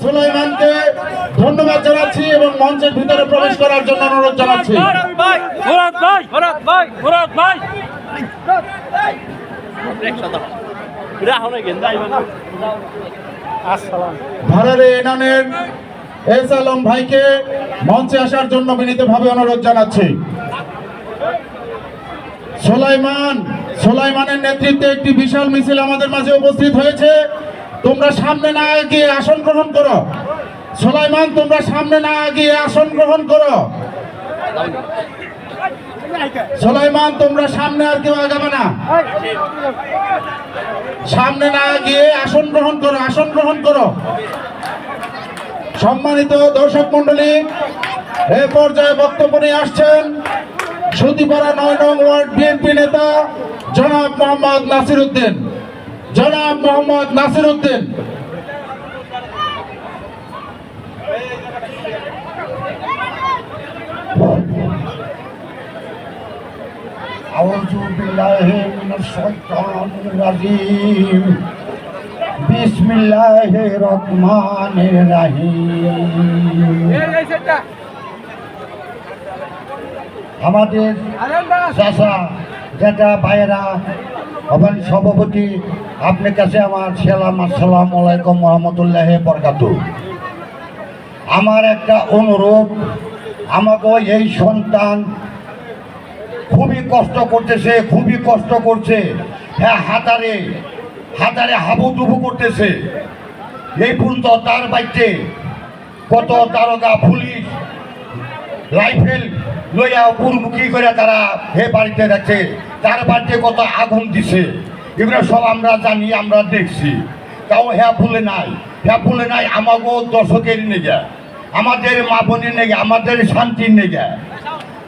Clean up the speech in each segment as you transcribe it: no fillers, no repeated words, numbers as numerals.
সুলাইমানকে ধন্যবাদ জানাচ্ছি এবং মঞ্চের ভিতরে প্রবেশ করার জন্য অনুরোধ জানাচ্ছি। ভাড়ারে ইউনিয়নের এস আলম ভাইকে মঞ্চে আসার জন্য বিনীতভাবে অনুরোধ জানাচ্ছি। সুলাইমানের নেতৃত্বে একটি বিশাল মিছিল আমাদের মাঝে উপস্থিত হয়েছে। তোমরা সামনে না এগিয়ে আসন গ্রহণ করো। সুলাইমান, তোমরা সামনে না এগিয়ে আসন গ্রহণ করো। সুলাইমান, তোমরা সামনে আর কেউ আগাবে না। সামনে না গিয়ে আসন গ্রহণ করো, আসন গ্রহণ করো। সম্মানিত দর্শক মন্ডলী, এ পর্যায়ে বক্তব্য নিয়ে আসছেন সুতিপাড়া ৯ নং ওয়ার্ড বিএনপি নেতা জনাব মোহাম্মদ নাসির উদ্দিন। জনাব মোহাম্মদ নাসির উদ্দিন। আউযু বিল্লাহি মিনাশ শাইতানির রাজিম। বিসমিল্লাহির রহমানির রহিম। আমাদের চাচা যেটা ভাইয়েরা হবেন সভাপতি, আপনার কাছে আমার সালাম, আসসালামু আলাইকুম ওয়া রাহমাতুল্লাহি ওয়া বারাকাতুহু। আমার একটা অনুরোধ, আমাকে এই সন্তান খুবই কষ্ট করতেছে, খুবই কষ্ট করছে। হ্যাঁ, হাতারে হাবুডুবু করতেছে। এই পর্যন্ত তার বাড়িতে কত দারোগা, পুলিশ, রাইফেল লইয়া উপরমুখী করে তারা হে বাড়িতে যাচ্ছে। তার বাড়িতে কত আগুন দিছে, এগুলো সব আমরা জানি, আমরা দেখছি। তাও হ্যাঁ ভুলে নাই আমাকেও দর্শকের নেগা, আমাদের মা বোনের নেগা, আমাদের শান্তির নেগা,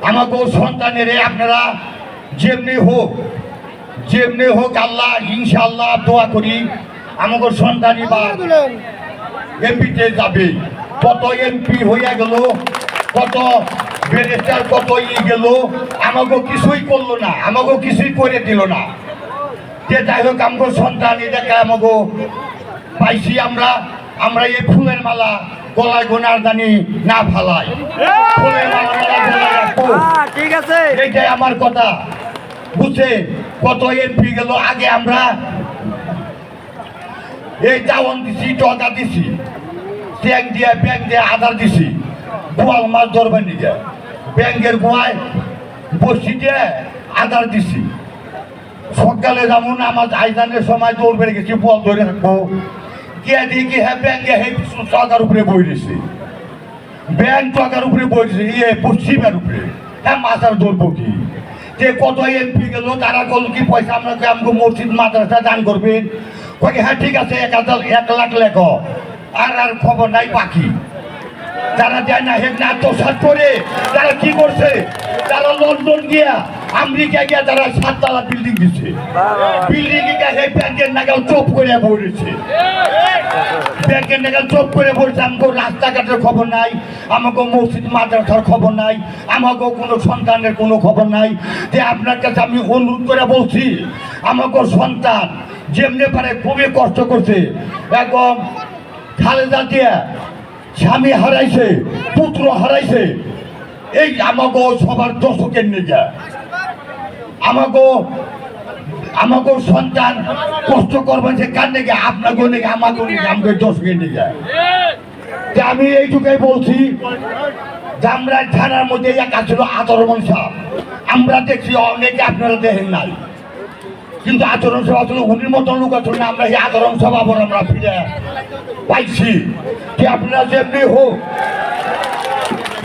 আমাকেও সন্তানের আপনারা যেমনি হোক আল্লাহ ইনশাআল্লাহ দোয়া করি আমাকে সন্তানই বা এমপিতে যাবে। কত এমপি হইয়া গেল, কত ব্যারিস্টার, কত গেল, আমাকে কিছুই করলো না, আমাকে কিছুই করে দিল না। যে যাই হোক আমাকে সন্তান এটাকে আমাকে পাইছি। আমরা এই ফুলের মালা গলায় গোনার দানি না ফালাই, ফুলের মালা গলায় রাখবো। ঠিক আছে, এইটাই আমার কথা। বুঝছে কত এমপি গেল, আগে আমরা এই চাওয়ান দিছি, টকা দিছি, ট্যাঙ্ক দিয়ে ব্যাংক দিয়ে আধার দিছি, গোয়াল মাছ ধরবেন নিয়ে ব্যাংকের গোয়ায় বসি দিয়ে আধার দিছি। সকালে যেমন আমার আইজানের সময় দৌড় বেড়ে গেছি, বল ধরে রাখবো কে দিয়ে কি হ্যাঁ ব্যাংকে টাকার উপরে বই দিছে, ব্যাংক টাকার উপরে বই দিছে, পশ্চিমের উপরে। হ্যাঁ, মাথার ধরবো কি যে কত এমপি গেল, তারা বল কি পয়সা আমাকে মসজিদ মাদ্রাসা দান করবেন। হ্যাঁ ঠিক আছে, 1 লাখ লেখ, আর খবর নাই বাকি। যারা যায় না হেক না আত্মসাৎ করে তারা কি করছে, তারা লন্ডন গিয়া আমেরিকা গিয়া তারা 7 তলা বিল্ডিং দিচ্ছে, বিল্ডিং গিয়ে ব্যাংকের নাগাল চোপ করে বলেছে, ব্যাংকের নাগাল চোপ করে বলছে। আমাকে রাস্তাঘাটের খবর নাই, আমাকে মসজিদ মাদ্রাসার খবর নাই, আমাকেও কোনো সন্তানের কোনো খবর নাই। যে আপনার কাছে আমি অনুরোধ করে বলছি, আমাকে সন্তান যেমনি পারে খুবই কষ্ট করছে। একদম খালেদা দিয়া স্বামী হারাইছে, পুত্র হারাইছে। এই আমাকে সবার দর্শকের নিয়ে আমাকে সন্তান কষ্ট করবেন, সে কার নেগে আপনাকে নেগে আমাকে দর্শকের নিয়ে। আমি এইটুকাই বলছি যে আমরা থানার মধ্যে একা ছিল আচরণ সাহেব, আমরা দেখছি অনেকে আপনারা দেখেন নাই, কিন্তু আচরণ সভা আসলে উনির মতন লোক আসলে না। আমরা এই আচরণ সভা আমরা ফিরে পাইছি যে আপনারা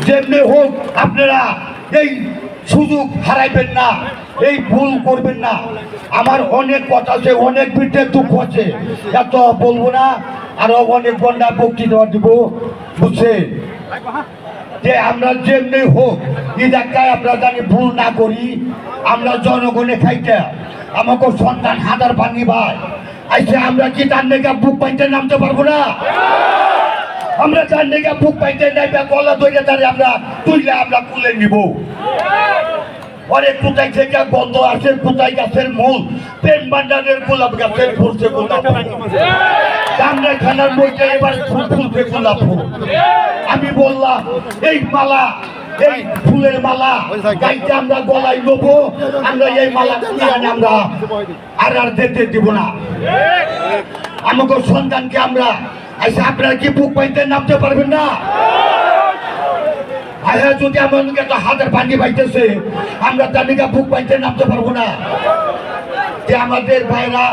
যেমনি হোক আপনারা এই সুযোগ হারাইবেন না, এই ভুল করবেন না। আমার অনেক কথা আছে, অনেক পিঠে দুঃখ আছে, এত বলবো না, আরো অনেক গন্ডা বক্তৃতা দিব। বুঝছে যে আমরা যেমনি হোক এই জায়গায় আমরা জানি ভুল না করি। আমরা জনগণে খাইতে আমাকে সন্তান হাজার পানি ভাই আইসে, আমরা কি তার নেগা বুক পাইতে নামতে পারবো না? আমরা তার নেগা বুক পাইতে নাইবা গলা ধরে তারে আমরা তুইলে আমরা তুলে নিব। অনেক কোথায় থেকে গন্ধ আসে, কোথায় গাছের মূল, প্রেম ভান্ডারের গোলাপ গাছের ফুলছে গোলাপ। আমরা থানার বইটা এবার ফুলতে গোলাপ ফুল। আমি বললাম এই মালা, এই ফুলের মালা গাইতে আমরা গলায় নেবো, আমরা এই মালা আমরা আর যেতে দিব না। আমাকে সন্তানকে আমরা আচ্ছা, আপনারা কি বুক পাইতে নামতে পারবেন না? আচ্ছা, যদি আমাদেরকে একটা হাতের পানি পাইতেছে, আমরা তালিকা বুক পাইতে নামতে পারবো না। যে আমাদের ভাইরা,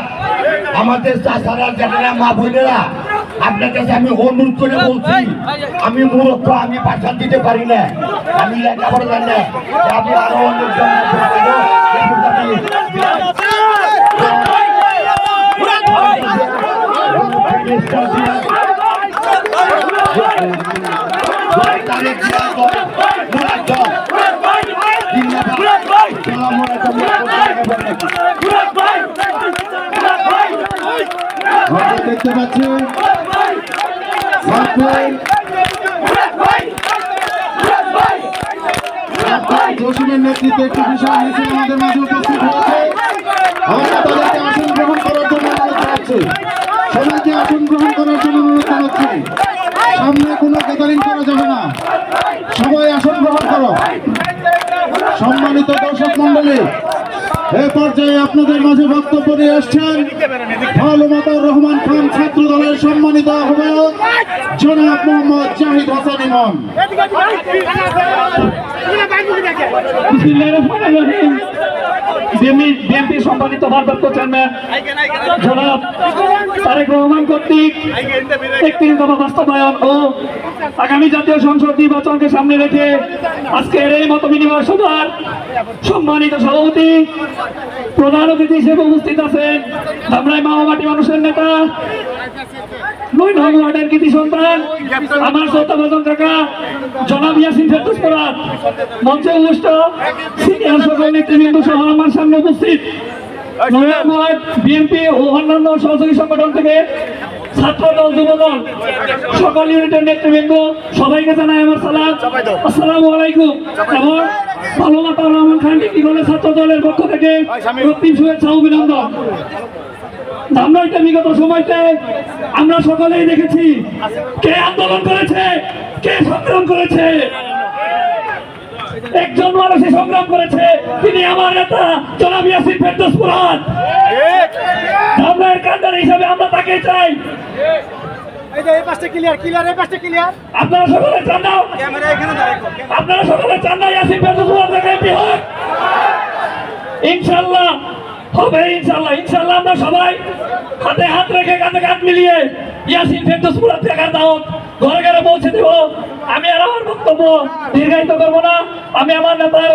আমাদের চাষারা, যারা মা বোনেরা, আপনার কাছে আমি অনুরোধ করে বলছি, আমি মূলত আমি ভাষণ দিতে পারি না, আমি লেখাপড়া জানি না, আমি আরো অনেক দেখতে পাচ্ছি জসিমের নেতৃত্বে একটি বিশাল মিছিল আমাদের মাঝে উপস্থিত হয়েছে। আমরা তাদেরকে আসন গ্রহণ করার জন্য অনুরোধ জানাচ্ছি, সবাইকে আসন গ্রহণ করার জন্য অনুরোধ জানাচ্ছি। সামনে কোনো গ্যাদারিং করা যাবে না, সবাই আসন গ্রহণ করো। সম্মানিত দর্শক মন্ডলী, এ পর্যায়ে আপনাদের মাঝে বক্তব্য নিয়ে আসছেন মাতাউর রহমান খান ছাত্র দলের সম্মানিত আহ্বায়ক জনাব মোহাম্মদ জাহিদ হাসান ইমন। বিএনপি সম্মানিত ভারপ্রাপ্ত চেয়ারম্যান জনাব তারেক রহমান কর্তৃক ৩১ দফা বাস্তবায়ন ও আগামী জাতীয় সংসদ নির্বাচনকে সামনে রেখে আজকের এই মত বিনিময় সভার সম্মানিত সভাপতি, প্রধান অতিথি হিসেবে উপস্থিত আছেন ধামরাই মাওমাটি মানুষের নেতা, ৯ নং ওয়ার্ডের কৃতি সন্তান আমার শ্রদ্ধাভাজন কাকা জনাব ইয়াসিন ফেরদৌস মুরাদ, মঞ্চে উপস্থিত সিনিয়র সকল নেতৃবৃন্দ সহ আমার সামনে উপস্থিত ৯ নং ওয়ার্ড বিএনপি ও অন্যান্য সহযোগী সংগঠন থেকে ছাত্রদল, যুবদল, সকল ইউনিটের নেতৃবৃন্দ সবাইকে জানাই আমার সালাম, আসসালামু আলাইকুম। এবং ভালো মাতাউর রহমান খান ডিগ্রি কলেজ ছাত্র দলের পক্ষ থেকে রক্তিম শুভেচ্ছা অভিনন্দন। ধামরাইতে বিগত সময়তে আমরা সকলেই দেখেছি কে আন্দোলন করেছে, কে সংগ্রাম করেছে। একজন মানুষই সংগ্রাম করেছে, তিনি আমার নেতা জনাব ইয়াসিন ফেরদৌস মুরাদ। ধামরাইয়ের কান্ডারি হিসাবে আমরা তাকে চাই। আপনারা সকলে চান না, আপনারা সকলে চান না ইয়াসিন ফেরদৌস মুরাদ এমপি হোক? ইনশাআল্লাহ হবে, ইনশাআল্লাহ। ইনশাআল্লাহ আমরা সবাই হাতে হাত রেখে কাঁধে কাঁধ মিলিয়ে ইয়াসিন ফেরদৌস মুরাদ দেখার দাওয়াত ঘরে ঘরে পৌঁছে দেব। আমি আর আমার বক্তব্য দীর্ঘায়িত করবো না। আমি আমার নেতার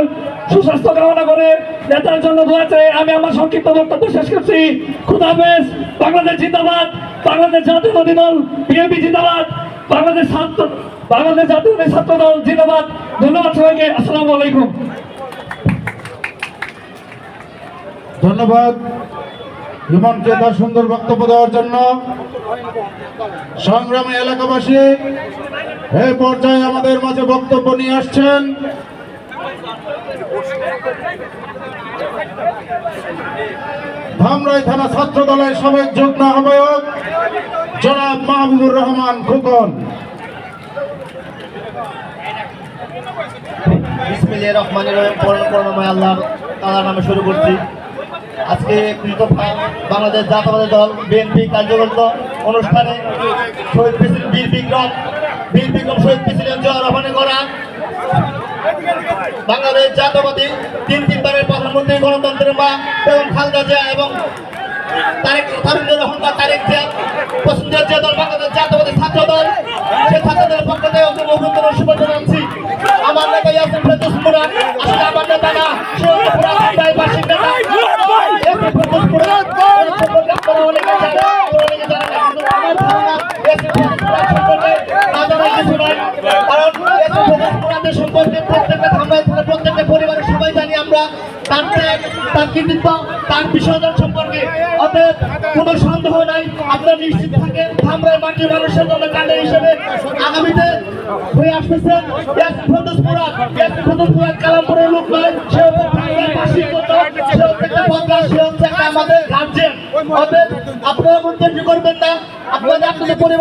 সুস্বাস্থ্য কামনা করে নেতার জন্য দোয়া চাই আমি আমার সংক্ষিপ্ত বক্তব্য শেষ করছি। খুদা হাফেজ। বাংলাদেশ জিন্দাবাদ, বাংলাদেশ জাতীয়তাবাদী দল বিএনপি জিন্দাবাদ, বাংলাদেশ জাতীয়তাবাদী ছাত্র দল জিন্দাবাদ। ধন্যবাদ সবাইকে, আসসালামু আলাইকুম। ধন্যবাদ ইমনকে তার সুন্দর বক্তব্য দেওয়ার জন্য। সংগ্রামী এলাকাবাসী, এই পর্যায়ে আমাদের মাঝে বক্তব্য নিয়ে আসছেন ধামরাই থানা ছাত্র দলের সাবেক যুগ্ম আহ্বায়ক জনাব মাহবুবুর রহমান খোকন। বিসমিল্লাহির রহমানির রহিম। করুণাময় আল্লাহ তাআলার নামে শুরু করছি। আজকে বাংলাদেশ জাতীয়তাবাদী দল বিএনপি কার্যকর্ত অনুষ্ঠানে শহীদ প্রেসিডেন্ট বীর বিক্রম শহীদ প্রেসিডেন্ট জিয়া রহমানের করা বাংলাদেশ জাতীয়তাবাদী তিনবারের প্রধানমন্ত্রী গণতন্ত্রের মা বেগম খালেদা জিয়া এবং তারেক জিয়া পছন্দের যে দল বাংলাদেশ জাতীয়তাবাদী ছাত্র দল, সেই ছাত্র দলের পক্ষ থেকে অভিনন্দন শুভেচ্ছা জানাচ্ছি। আমার নেতা ইয়াসিন ফেরদৌস মুরাদ আসলে আমার নেতা না, সে বাসির নেতা। ইয়াসিন ফেরদৌস মুরাদ আপনারা অনেকে জানেন, অনেকে জানেন না, কিন্তু আমার ধারণা ইয়াসিন ফেরদৌস মুরাদ সম্পর্কে না জানার কিছু নাই। কারণ ইয়াসিন ফেরদৌস মুরাদের সম্পর্কে প্রত্যেকটা ধামরাই থানা, প্রত্যেকটা পরিবারের সবাই জানি আমরা তার ত্যাগ, তার কৃতিত্ব, তার বিসর্জন সম্পর্কে। অতএব কোনো সন্দেহ নাই, আপনারা নিশ্চিত থাকেন ধামরাই মাটির মানুষের জন্য কান্ডার হিসেবে আগামীতে হয়ে আসতেছেন ইয়াসিন ফেরদৌস মুরাদ। ইয়াসিন ফেরদৌস মুরাদ কালামপুরের লোক নয়, সে ধামরাই বাসীর জন্য সে হচ্ছে একটা সন্ত্রাস, সে হচ্ছে একটা আমাদের গার্জিয়ান। অতএব আপনারা মন্তব্য করবেন না, আপনাদের পরিবার